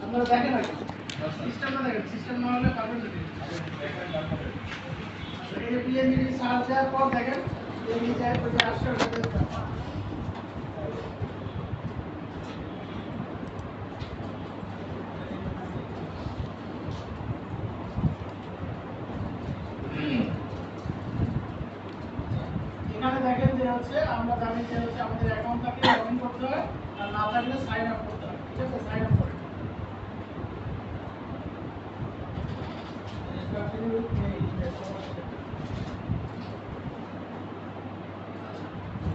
আপনারা দেখেন আগে সিস্টেমটা দেখেন, সিস্টেম না হলে পাবেন না। এই পিএনজি সার্চ দেওয়ার পর দেখেন পিএনজি যায় ওই যে আসছে এখানে দেখেন যে হচ্ছে আমরা জানি যে হচ্ছে আমাদের অ্যাকাউন্ট থাকলে লগইন করতে হয় আর না থাকলে সাইন আপ করতে হয়। ঠিক আছে, সাইন আপ করেন।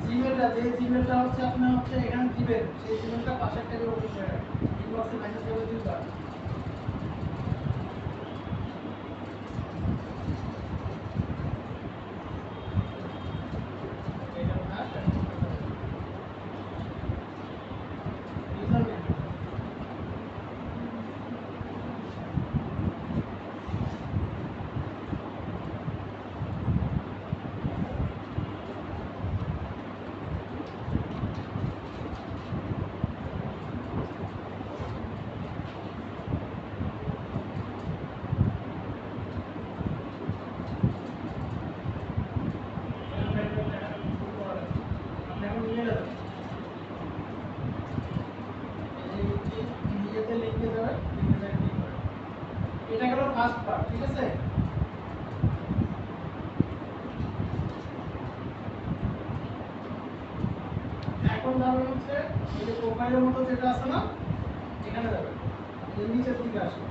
জিমেলটা যে জিমেলটা হচ্ছে আপনি হচ্ছে এখানে দিবেন সেই জিমেলটা পাশের থেকে ওপেন করে রাখবেন, ইনবক্সে মেসেজ করে দিবেন। এটা হলো ফার্স্ট পার্ট। ঠিক আছে, এখন যাবেন হচ্ছে এই যে প্রোফাইলের মতো যেটা আছে না, এখানে যাবেন, এর নিচের দিকে আসবে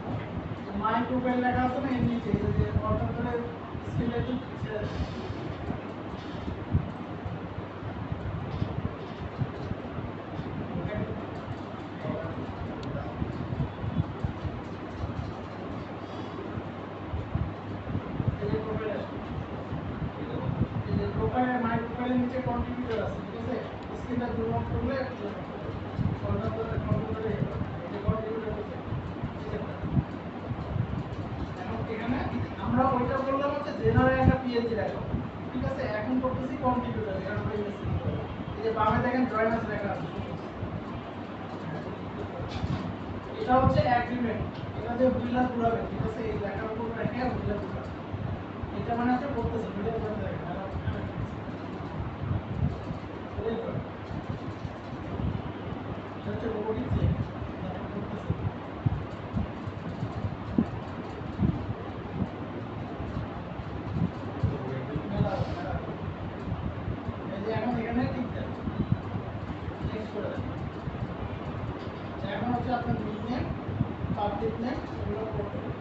মাই প্রোফাইল লেখা আছে না, এর নিচে এই যে অর্ডার করে স্ক্রিনে একটু ছেড়ে দেবেন। এই যে প্রোফাইল আসবে, এই যে প্রোফাইল মাই প্রোফাইলের নিচে কন্ট্রিবিউটর আছে। ঠিক আছে, স্ক্রিনটা জুম আউট করলে অর্ডার করে কন্ট্রিবিউটর এই যে কন্ট্রিবিউটর হচ্ছে এখন এখানে আমরা ওইটা বললাম হচ্ছে জেনারেল একটা পিএনজি অ্যাকাউন্ট। ঠিক আছে, এখন করতেছি কন্ট্রিবিউটর, এখানে আমরা ইউজ করব। এই যে বামে দেখেন জয়েন আছে লেখা আছে, এটা হচ্ছে এগ্রিমেন্ট, এটা যে হুইলার ঘুরাবে। ঠিক আছে, এই লেখার উপর রেখে হুইলার ঘুরাবে, এটা মানে হচ্ছে করতেছে হুইলার ঘুরাতে দেখেন এটা হচ্ছে রোবোটিক চেক করতেছে। এই যে এখন এখানে ঠিক দেন, নেক্সট করে দেন। এখন হচ্ছে আপনার নিকনেম, পাবলিক নেম এগুলো করতে হবে,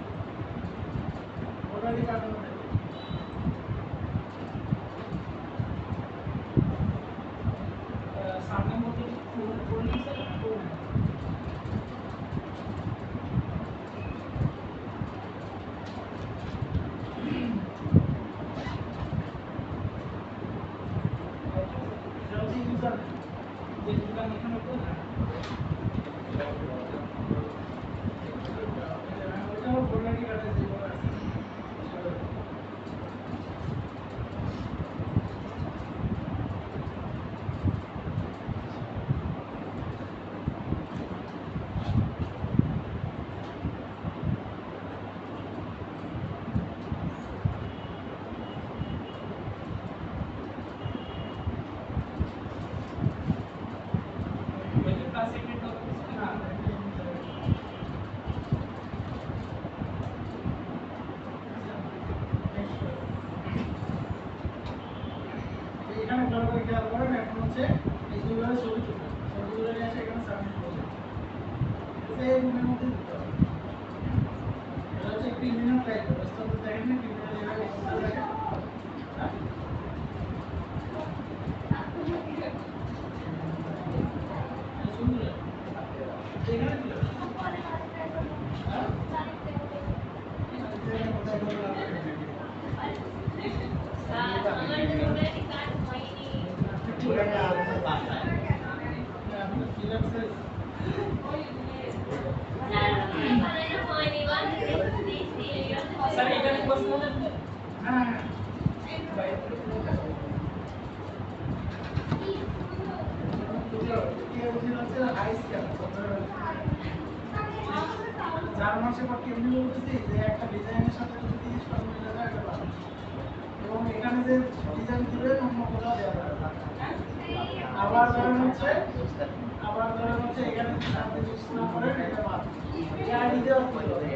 অলরেডি পাঠানো থাকে। সামনের মধ্যে করে নিচ্ছে করে নেন। এটা হচ্ছে ইউজার নেম, যে দোকান এখানে করে দেন। ওইটাও অলরেডি কাটে যেগুলো আছে। এখানে ভালো করে খেয়াল করেন, এখন হচ্ছে এই দুইভাবে ছবি তুলবেন, ছবি তুলে নিয়ে এসে এখানে সাবমিট করবেন। এই রুমের মধ্যে দিতে হবে। এটা হচ্ছে ক্রিমিনাল টাইপ, বুঝতে দেখেন না ক্রিমিনাল যেভাবে এক্সপ্লোর দেখেন। সুন্দর এখানে দিল হ্যাঁ স্যার এটা রিকোয়েস্ট করলেন। হ্যাঁ হাই স্কেল জার্মান শেফার্ড কেমনি বলতেছি যে একটা ডিজাইনের সাথে যদি 30 মিলে যায় এটা ভালো এবং এখানে যে ডিজাইন দিবেন অন্য কোথাও দেওয়া যাবে না আবার ধরেন হচ্ছে এখানে যদি আপনি ইউজ না করেন এটা বাদ এই আইডি দেওয়া কি হবে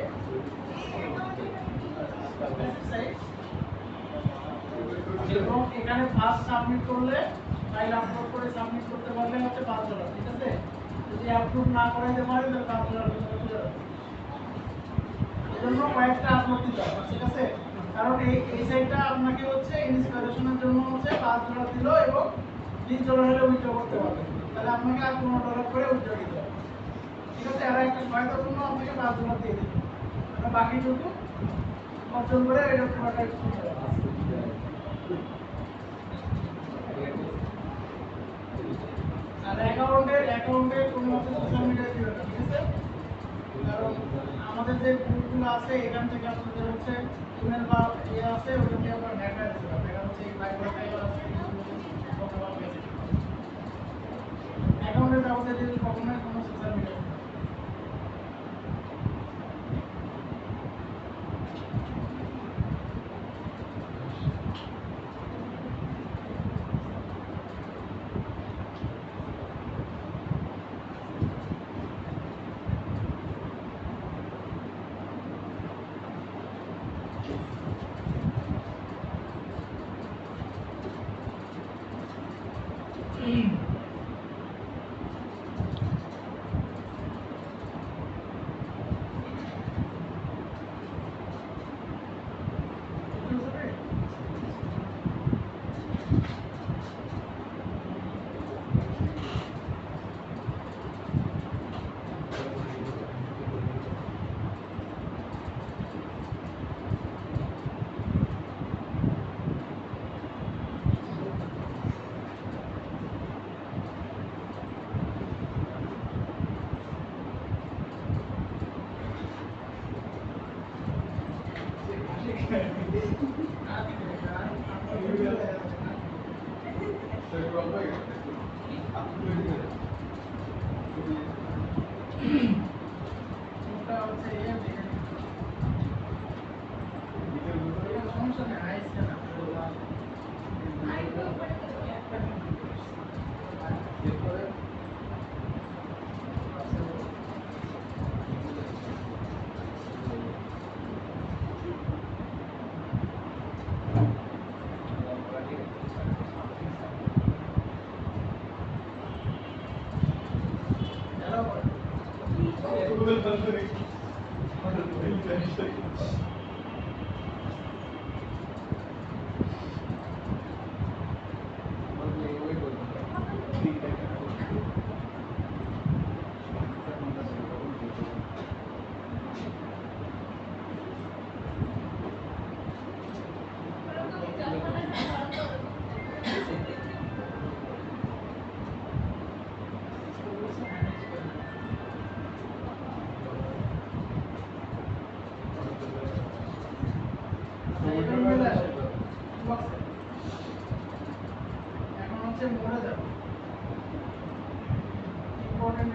এবং এখানে ফার্স্ট সাবমিট করলে ফাইল আপলোড করে সাবমিট করতে পারলে হচ্ছে $5 ঠিক আছে যদি আপলোড না করাইতে পারেন তাহলে $5 চলে যাবে এজন্য কয়েকটা আপলোড দিতে হবে ঠিক আছে কারণ এই সাইটটা আপনাকে হচ্ছে ইনস্পিরেশনের জন্য হচ্ছে $5 দিল এবং $20 হলে উইথড্র করতে পারবেন তাহলে আপনাকে আর $15 করে উইথড্র দিতে হবে ঠিক আছে আর একটা সহায়তার জন্য আপনাকে $5 দিয়ে দিতে হবে বাকিটুকু অর্জন করে এটা পুরোটা দিতে হবে আর অ্যাকাউন্টে কোনো মতে সোশ্যাল মিডিয়ায় দিবেন না ঠিক আছে কারণ আমাদের যে গ্রুপগুলো আছে এখান থেকে আপনাদের হচ্ছে ইমেল বা ইয়ে আছে ওটা দিয়ে আপনার হ্যাক হয়ে যাবে দেখা হচ্ছে এই ভাইবার ফাইবার আছে অথবা মেসেজ অ্যাকাউন্টের ব্যবস্থা দিয়ে কখনোই কোনো সোশ্যাল মিডিয়া এখন হচ্ছে মোড়ে যাবে ইম্পর্টেন্ট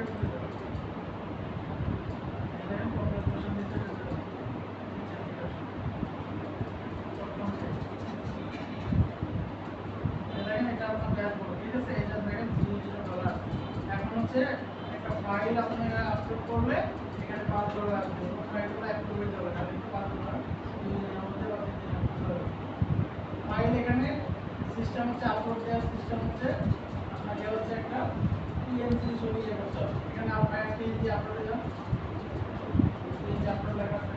একটা ফাইল আপনারা আপলোড করলে এখানে $5 আসবে ফাইলগুলো অ্যাক্টিভেট হবে না কিন্তু $5 ফাইল এখানে সিস্টেম হচ্ছে আপলোড দেওয়ার সিস্টেম হচ্ছে আপনাকে হচ্ছে একটা পিএনজি ছবি ইয়ে করতে হবে এখানে আপনার পিএনজি আপলোডে যান পিএনজি আপলোড লেখা আছে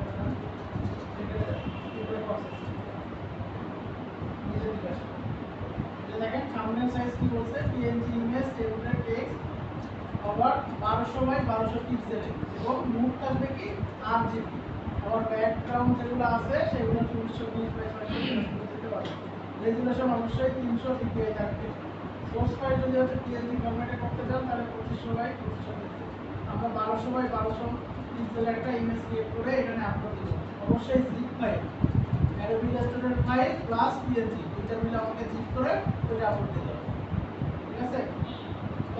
দেখেন থাম্বনেল সাইজ কি বলছে পিএনজি ইমেজ টেমপ্লেট টেক্সট আবার 1200 বাই 1200 পিক্সেল এবং মুভ থাকবে কি আরজিবি আবার ব্যাকগ্রাউন্ড যেগুলো আছে সেগুলো 2420 বাই 640 দিতে পারবে রেজুলেশন অবশ্যই 300 পিপিআই থাকবে সোর্স ফাইল যদি হচ্ছে পিএনজি ফরম্যাটে করতে চান তাহলে 2500 বাই 2500 আমরা 1200 বাই 1200 পিক্সেল একটা ইমেজ ক্রিয়েট করে এখানে আপলোড দেব অবশ্যই zip file Adobe Illustrator file plus PNG দুইটা মিলে আমাকে জিপ করে ওটা আপলোড দিতে হবে ঠিক আছে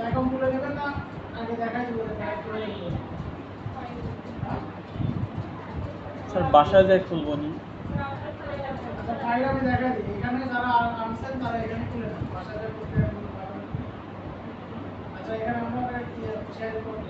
এখন খুলে নেবেন না আগে দেখাই দিব টাইপ করে নেবেন স্যার বাসায় যাই খুলবো নি আচ্ছা ফাইল আমি দেখাই দিই এখানে যারা আনছেন তারা এখানে খুলে নেন বাসায় যা করতে পারবেন আচ্ছা এখানে আমরা শেয়ার করব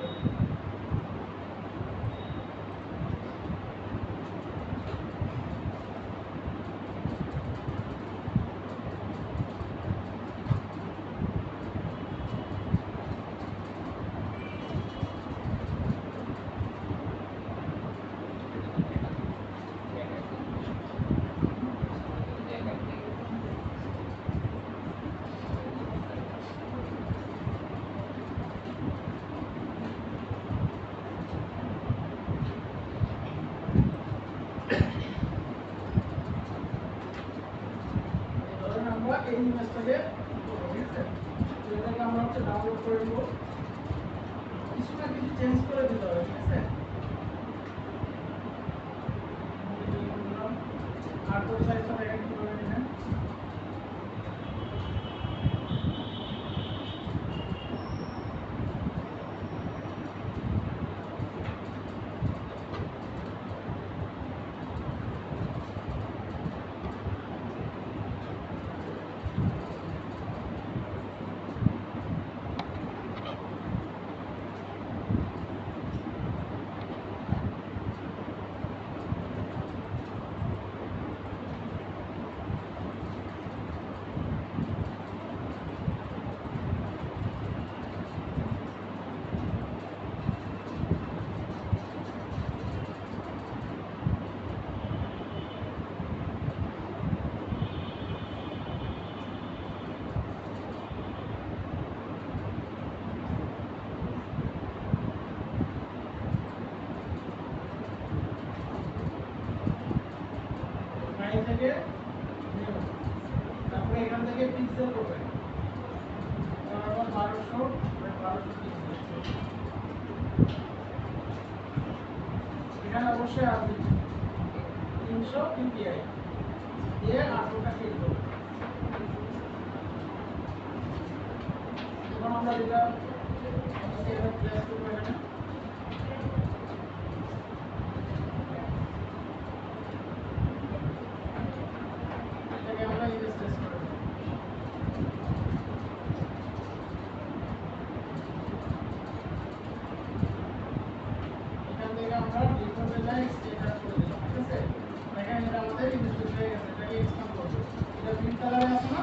আমরা এই ইমেজটাকে ঠিক আছে এটাকে আমরা হচ্ছে ডাউনলোড করে নিব কিছু না কিছু চেঞ্জ করে দিতে হবে ঠিক আছে আর কোন সাইজটা দেখেন কি করে নেবেন ফাইল থেকে তারপরে এখান থেকে পিক্সেল করবেন তারপর 1200 পিক্সেল এখানে অবশ্যই আসবে 300 ppi দিয়ে 8টা ক্লিক করব এখন আমরা এটা এখানে প্লেস করব এখানে এটাকে আমরা ইমেজ প্লেস করব এখান থেকে আমরা ডিফল্টে যাই স্টেটাস করে দিলাম ঠিক আছে দেখেন এটা আমাদের ইমেজ প্লেস হয়ে গেছে এটাকে এক্সপান্ড করব এটা গ্রিন কালারে আছে না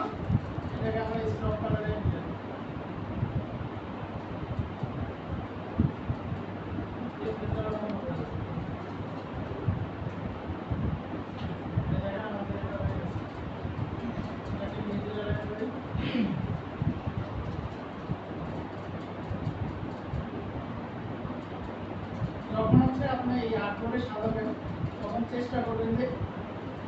এটাকে আমরা স্টপ কালারে দিলাম যখন হচ্ছে আপনি এই আর্টবোর্ডে সাজাবেন তখন চেষ্টা করবেন যে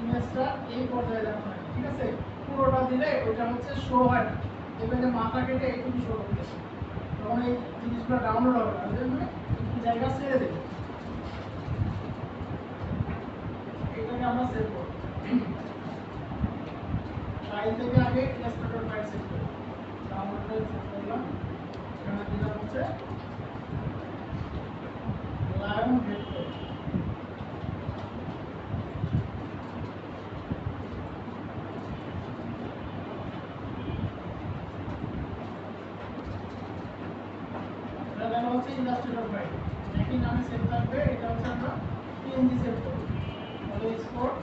ইমেজটা এই পর্যায়ে যেন থাকে ঠিক আছে পুরোটা দিলে ওইটা হচ্ছে শো হয় না দেখবেন যে মাথা কেটে এইটুকু শো করতেছে তখন এই জিনিসগুলো ডাউনলোড হবে না ওই জন্য একটু জায়গা ছেড়ে দেবে এটাকে আমরা সেভ করব ফাইল থেকে আগে ইলাস্ট্রেটর ফাইল সেভ করব ডাউনলোড ফাইল সেভ করলাম এখানে দিলাম হচ্ছে লায়ন ভেক্টর এটা দেখা হচ্ছে ইলাস্ট্রেটর ফাইল একই নামে সেভ থাকবে এটা হচ্ছে আমরা পিএনজি সেভ করব তাহলে এক্সপোর্ট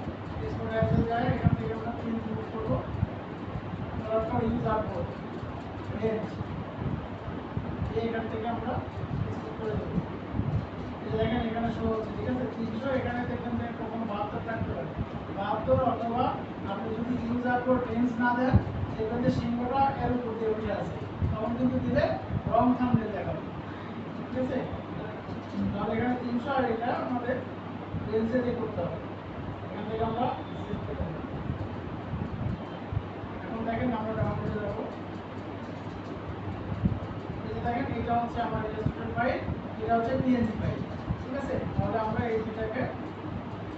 অ্যাপে যায় এখান থেকে আমরা পিএনজি ইউজ করব তারপর ইউজ আপলোড রেঞ্জ এখান থেকে আমরা এক্সপোর্ট করে দেব এই দেখেন এখানে শো হচ্ছে ঠিক আছে 300 এখানে দেখেন যে কখনো 72 থাকতে পারে 72 অথবা আপনি যদি ইউজ আপলোড রেঞ্জ না দেন দেখবেন যে সিম্বলটা এর উপর দিয়ে উঠে আসে তখন কিন্তু দিলে রং থাম্বনেল দেখাবে ঠিক আছে তাহলে এখানে 300 আর এটা আমাদের রেঞ্জে দিয়ে করতে হবে এখান থেকে আমরা সেভ করে দেব এখন দেখেন আমরা ডাউনলোডে যাব এই যে দেখেন এটা হচ্ছে আমার ইলাস্ট্রেটর ফাইল এটা হচ্ছে পিএনজি ফাইল ঠিক আছে তাহলে আমরা এই দুটাকে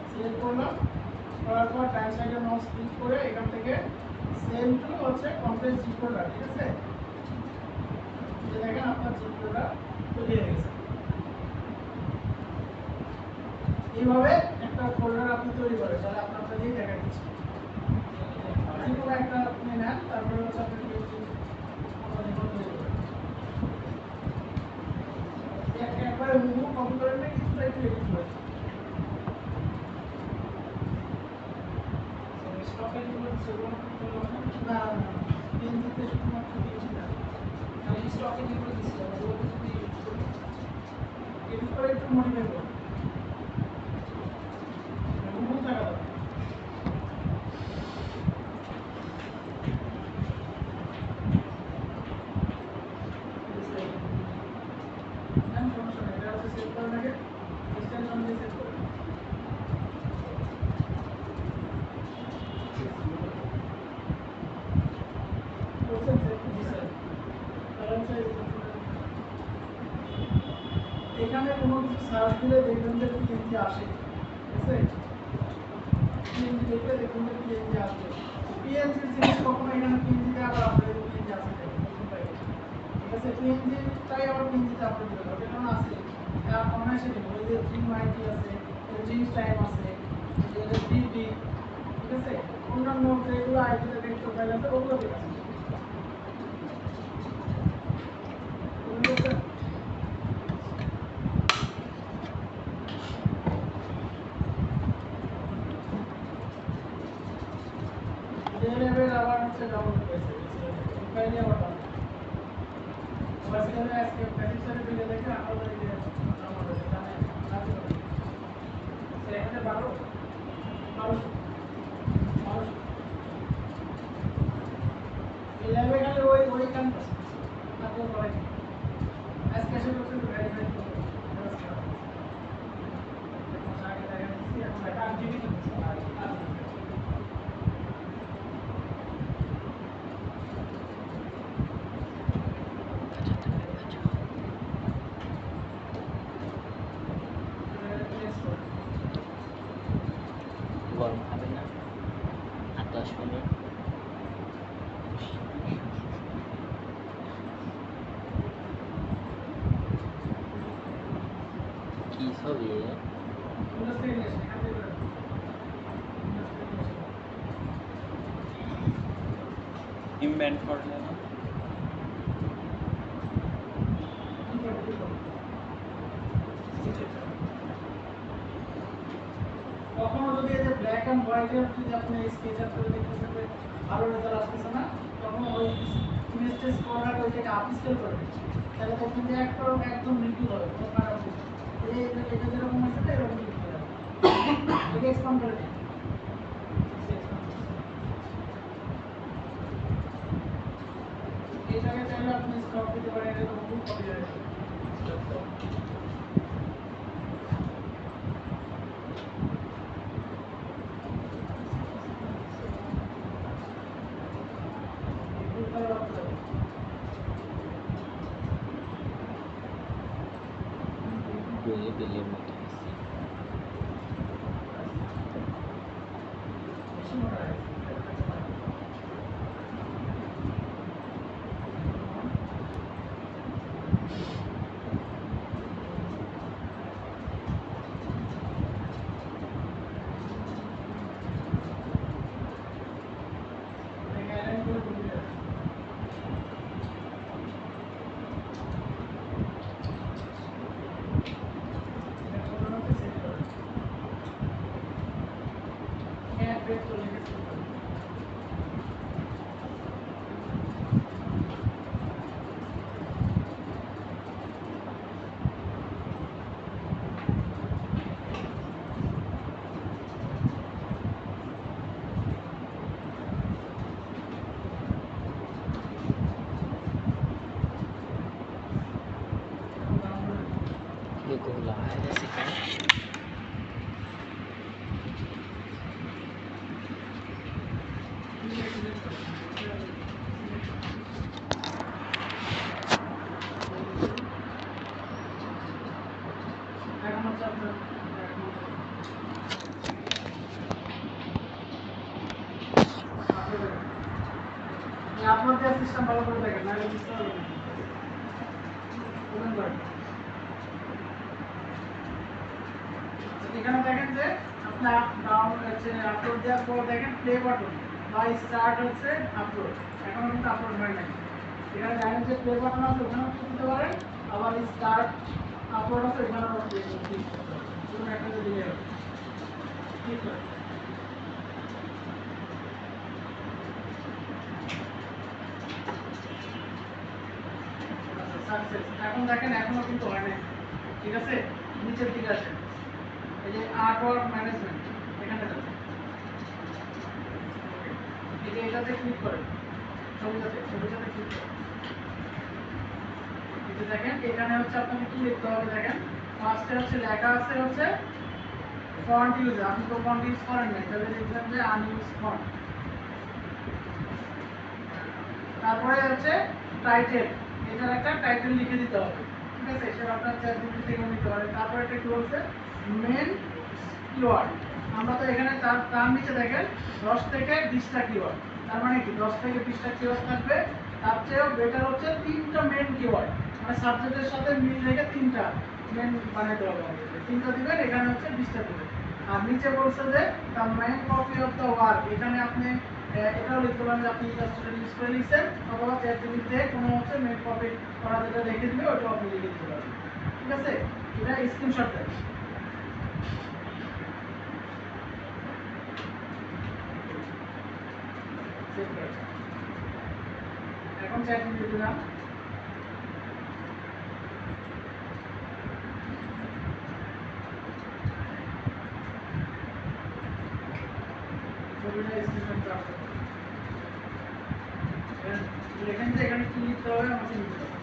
সিলেক্ট করলাম করার পর ডান সাইডে মাউস ক্লিক করে এখান থেকে সেভ টু হচ্ছে কমপ্লেক্স জিপ ফোল্ডার ঠিক আছে এই দেখেন চিত্রটা তৈরি হয়ে গেছে। এইভাবে একটা ফোল্ডার আপনি তৈরি করেন, তাহলে আপনার দিয়ে দেখা দিচ্ছি যে কোনো একটা আপনি নেন, তারপরে হচ্ছে আপনি একবারে হুবহু কপি করেন না, কিছুটা একটু এডিট করেন। স্টকে যেগুলো সেগুলো না পিএনজিতে শুধুমাত্র পিএনজি না, আমি স্টকে যেগুলো দিচ্ছি ওগুলো যদি এডিট করে একটু মডিফাই করুন, হুবহু থাকা দরকার। সমস্যা নেই, এটা হচ্ছে সেভ করে রাখে, এক্সটেনশন দিয়ে সেভ করে এখানে কোনো কিছু সার্চ দিলে দেখবেন যে পিএনজি আসে, ঠিক আছে? পিএনজি দেখলে দেখবেন যে পিএনজি আসবে। পিএনজির জিনিস কখনো এখানে পিএনজিতে আবার আপলোড পিএনজি আসে ঠিক আছে? পিএনজিটাই আবার পিএনজিতে আপলোড দিতে হবে, কারণ আছে অনায়াসে দেবো, ওই যে থ্রি মাইটি আছে, জিনিস টাইম আছে, ডিডি, ঠিক আছে? অন্যান্য যেগুলো আইডিতে ভেক্টর ফাইল আছে ওগুলো ঠিক আছে। লেভেল আবার হচ্ছে ডাউনলোড করেছে ফাইলে আবার বাসিলে আজকে প্যাকেজের বিলে দেখে আমাদের এই ডাউনলোড হয়েছে জানেন কাজ করে সে এখানে 12 এই লেভেল খালি ওই কাম করছে তারপর করে আজকে এসে করতে ভেরিফাই করতে আগে দেখা দিচ্ছি এখন এটা জিবি করছে আর গরম হবে না 8-10 মিনিট। কি ছবি ইমব্যান্ড করলে না কখনো যদি এই যে ব্ল্যাক এন্ড হোয়াইটের যদি আপনি স্কেচ আপ করে দেখতেছেন যে ভালো রেজাল্ট আসতেছে না, তখন ওই ইমেজটা স্ক্রল করে ওইটাকে আপ স্কেল করে দিচ্ছি, তাহলে দেখবেন যে একদম নিখুঁত হবে, কোনো খারাপ হবে না। এটা যেরকম আছে না এরকম নিখুঁত হবে। এটাকে এক্সপান্ড করে দিই, এটাকে চাইলে আপনি স্টপ দিতে পারেন, এটা তো খুব কপি হয়ে যাবে। বইয়ে বিলের মতো আছে। এগুলো আইলে সেখানে আপনার সিস্টেম ভালো করে দেখেন, নাহলে বুঝতে পারবেন না। করেন। এখানে দেখেন যে আপনি ডাউন হচ্ছে আপলোড দেওয়ার পর দেখেন প্লে বাটন বা স্টার্ট হচ্ছে আপলোড, এখনো কিন্তু আপলোড হয় নাই। এখানে জানেন যে প্লে বাটন আছে, ওখানেও ক্লিক দিতে পারেন, আবার স্টার্ট আপলোড আছে, এখানেও ক্লিক করতে পারেন। ধরুন একটা দিলে হবে, ক্লিক করেন। সাকসেস। এখন দেখেন এখনো কিন্তু হয় নাই, ঠিক আছে। নিচের দিকে আসেন, এই যে আর্ট ওয়ার্ক ম্যানেজমেন্ট, এখানে যান, এই যে এটাতে ক্লিক করেন, ছবিটাতে ক্লিক করেন। এই যে দেখেন এখানে হচ্ছে আপনাকে কি লিখতে হবে, দেখেন ফার্স্টে হচ্ছে লেখা আছে হচ্ছে ফন্ট ইউজ, আপনি তো ফন্ট ইউজ করেন নাই, তাহলে লিখবেন যে আনইউজ ফন্ট। তারপরে হচ্ছে টাইটেল, এটার একটা টাইটেল লিখে দিতে হবে, ঠিক আছে। সেটা আপনার চ্যাটজিপিটি থেকে নিতে পারেন। তারপরে এটা কি বলছে, মেন কিওয়ার্ড। আমরা তো এখানে তার নিচে দেখেন 10 থেকে 20টা কিওয়ার্ড, তার মানে কি 10 থেকে 20টা কিওয়ার্ড থাকবে। তার চেয়েও বেটার হচ্ছে 3টা মেন কিওয়ার্ড, মানে সাবজেক্টের সাথে মিল রেখে 3টা মেন বানাইতে হবে আমাদের। 3টা দিবেন, এখানে হচ্ছে 20টা দিবেন। আর নিচে বলছে যে the main copy of the work, এখানে আপনি এটাও লিখতে পারেন যে আপনি ইলাস্ট্রেটর ইউজ করে লিখছেন, অথবা চ্যাটজিপিটি থেকে কোনো হচ্ছে মেন কপি করা যেটা রেখে দিলে ওটাও আপনি লিখে দিতে পারবেন, ঠিক আছে। এটা স্ক্রিনশট দেন। এখন চ্যাটজিপিটি নাম ছবিটা স্ক্রিনশট চাপ লেখেন যে এখানে কি লিখতে হবে আমাকে লিখতে হবে।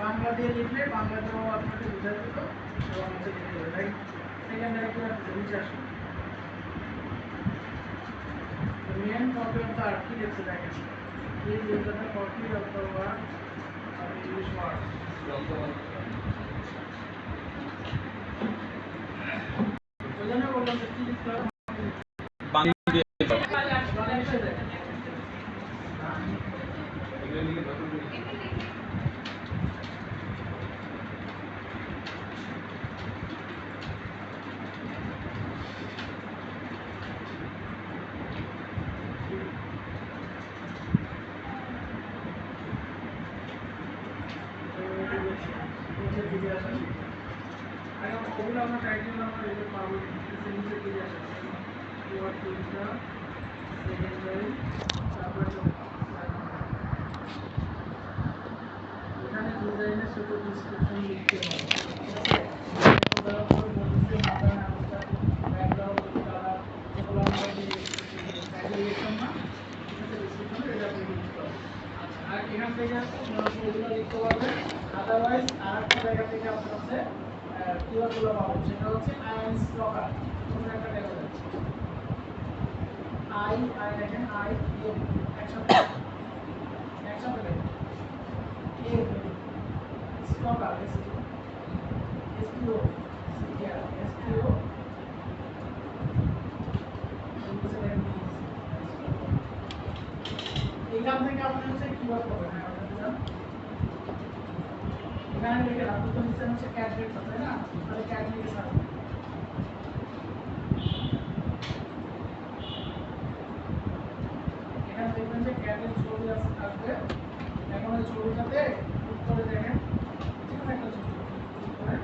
বাংলা দিয়ে লিখলে বাংলাতেও আপনাকে বুঝা যেত এবং হচ্ছে লিখে দেবে, রাইট। সেকেন্ডারি কি আছে, নিচে আসুন। Main copy of the art কি লিখছে দেখেন, please use the copy of the word of English word. ওই জন্য বললাম যে কি লিখতে হবে, বাংলা দিয়ে দাও। বাংলাদেশে দেখেন। নিচের দিকে আসেন, আগে ওগুলো আমরা টাইটেল আমরা রেখে পাবো, নিচের দিকে আসেন। কিওয়ার্ড টুলটা সেকেন্ডারি, তারপরে এখানে ডিজাইনের সাথে ডিসক্রিপশন লিখতে হবে, ঠিক আছে। উদাহরণস্বরূপ বলতেছে মাদার নামটা, ব্যাকগ্রাউন্ড কালার, যেগুলো আমরা টাইটেল লিখতাম না, ঠিক আছে, ডিসক্রিপশন এটা আপনি লিখতে হবে। আর এখান থেকে এগুলো লিখতে পারবেন। আদারওয়াইজ আরেকটা জায়গা থেকে আপনার হচ্ছে কিওয়ার্ডগুলো পাবেন, সেটা হচ্ছে আইএন স্টকার, কোনো একটা দেখা যাচ্ছে আই আই দেখেন আই এম একসাথে একসাথে দেখেন এম স্টকার এসটিও এসটিও এইখান থেকে আপনি হচ্ছে কিওয়ার্ড পাবেন। এখানে লিখে আপনি তো নিচে হচ্ছে ক্যাটলেট আছে না, তাহলে ক্যাটলেটে সার্চ এখানে দেখবেন যে ক্যাটের ছবি আসবে। এখন ওই ছবিটাতে ক্লিক করে দেখেন, যে কোনো একটা ছবি ক্লিক করে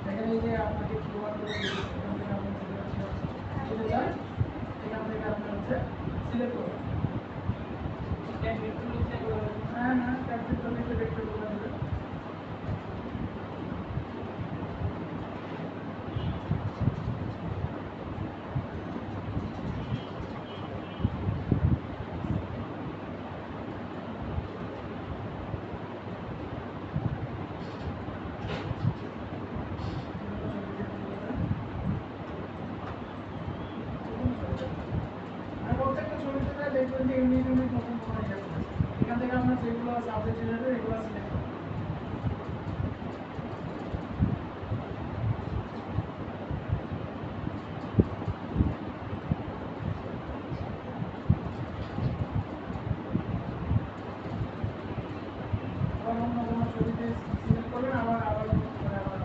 দেখেন এই যে আপনাকে কিওয়ার্ড করে দিয়েছে, এখান থেকে আপনি চলে যান, এখান থেকে আপনি হচ্ছে সিলেক্ট করবেন। হ্যাঁ হ্যাঁ, ক্যাটলেট তো লিখে দেখতে বলে দেবে। আর প্রত্যেকটা ছবিতে দেখবেন যে ইউনিট নতুন কোনো ইয়ে আছে। এখান থেকে আপনার যেগুলো সাবজেক্ট রিলেটেড এগুলো সিলেক্ট করুন। আবার অন্য কোনো ছবিতে সিলেক্ট করবেন, আবার আবার নতুন করে আবার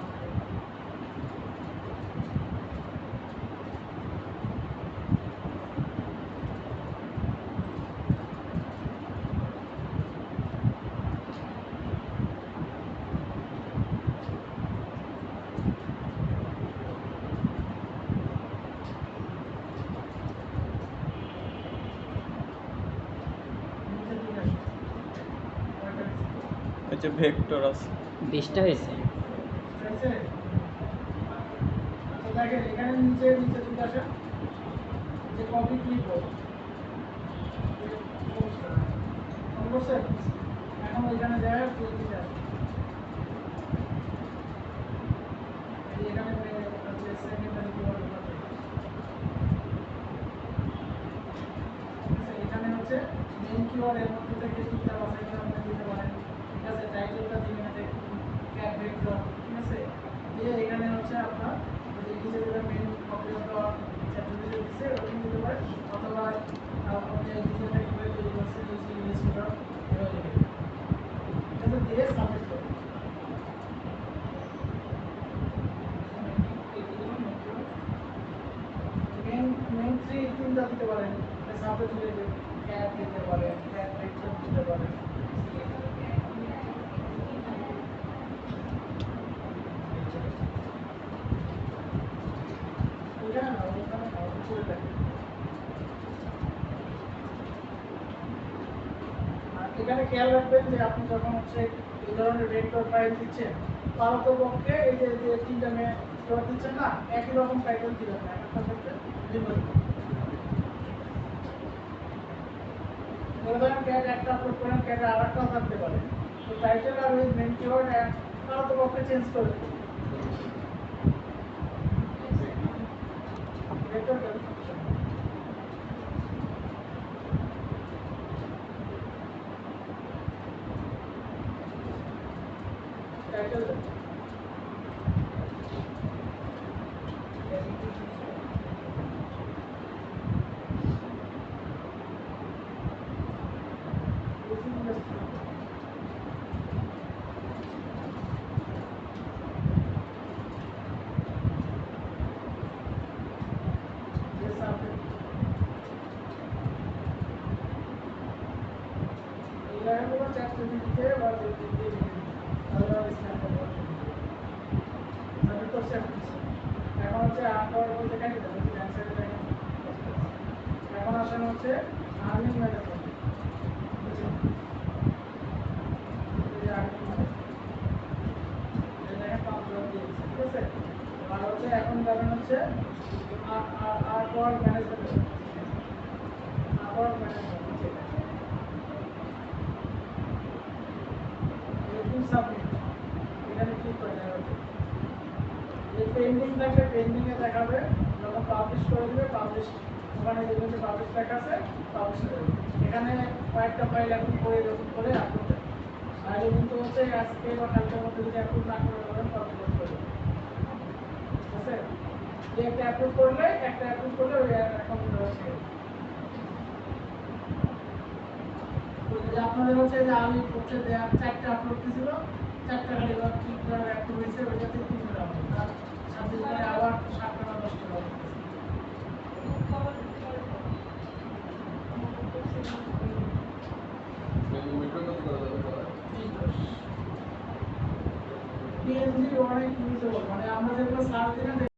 নিচে দিকে আসুন। কয়টা এই যে ভেক্টর আছে 20টা হয়েছে। হয়েছে? আচ্ছা দেখেন এখানে নিচে চলে আসেন, যে কপি ক্লিক করুন। অবশ্যই এখন এখানে যায় দিতে আসুন। এই এখানে সেকেন্ডারি কিওয়ার্ড এখানে হচ্ছে মেইন কিওয়ার্ড এর মধ্যে থেকে তিনটা বাছাই করে আপনি দিতে পারেন। ঠিক আছে, টাইটেলটা দিবেন এতে ক্যাপ ভেক্টর, ঠিক আছে। দিয়ে এখানে হচ্ছে আপনার যে নিচে যেটা main copy of the chapter দিছে ওরকম দিতে পারেন, অথবা আপনি এই ডিজাইনটা কিভাবে তৈরি করছেন এই যে ইংলিশটা এভাবে দিবেন। ঠিক আছে, দিয়ে সাবমিট করুন। মেইন থ্রি তিনটা দিতে পারেন, সাবজেক্ট রিলেটেড ক্যাপ দিতে পারেন, ক্যাপ ভেক্টর দিতে পারেন। ওইখানে না, ওইখানে না, উপরে দেখেন। আর এখানে খেয়াল রাখবেন যে আপনি যখন হচ্ছে এই ধরনের ভেক্টর ফাইল দিচ্ছেন, পারতপক্ষে এই যে যে তিনটা মেথড দিচ্ছেন না, একই রকম টাইটেল দিবেন না, একটা ক্ষেত্রে ভিন্ন। ধরেন ক্যাট একটা আপলোড করেন, ক্যাটে আর একটাও থাকতে পারে, তো টাইটেল আর ওই মেন কিওয়ার্ড পারতপক্ষে চেঞ্জ করে দিন। ভেক্টর টাইটেল জায়গাগুলো চারটে দিকে বা দুই দিকে আলাদা স্ক্যান করবো। সাবমিট করছি এখন হচ্ছে আবার বলতে কেটে দেবো, ডান সাইডে দেখেন। এখন আসেন হচ্ছে আর্নিং ম্যানেজমেন্ট, ঠিক আছে। আর হচ্ছে এখন যাবেন হচ্ছে artwork management, artwork management submit, এখানে ক্লিক করে দেবেন। যে পেন্ডিং থাকলে পেন্ডিংয়ে দেখাবে, যখন পাবলিশ করে দেবে পাবলিশ, ওখানে দেখবেন যে পাবলিশ লেখা আছে, পাবলিশ করে দেবে। এখানে কয়েকটা ফাইল এখন করে এরকম করে আপলোড দেবে, আর কিন্তু হচ্ছে আজকে বা কালকের মধ্যে যদি আপলোড না করে দেবেন পাবলিশ করে দেবে। ঠিক আছে, যে একটা আপলোড করলে ওই অ্যাকাউন্ট হচ্ছে আপনাদের হচ্ছে যে আমি হচ্ছে চারটা আপলোড দিয়েছিল, চারটা খালি ক্লিক করে অ্যাক্টিভ হয়েছে, ওইটাতে তিনটা আপলোড, আর সাথে সাথে আবার 7টা না 10টা PNG অনেক ইউজেবল, মানে আমরা যেগুলো সার্চ দিলাম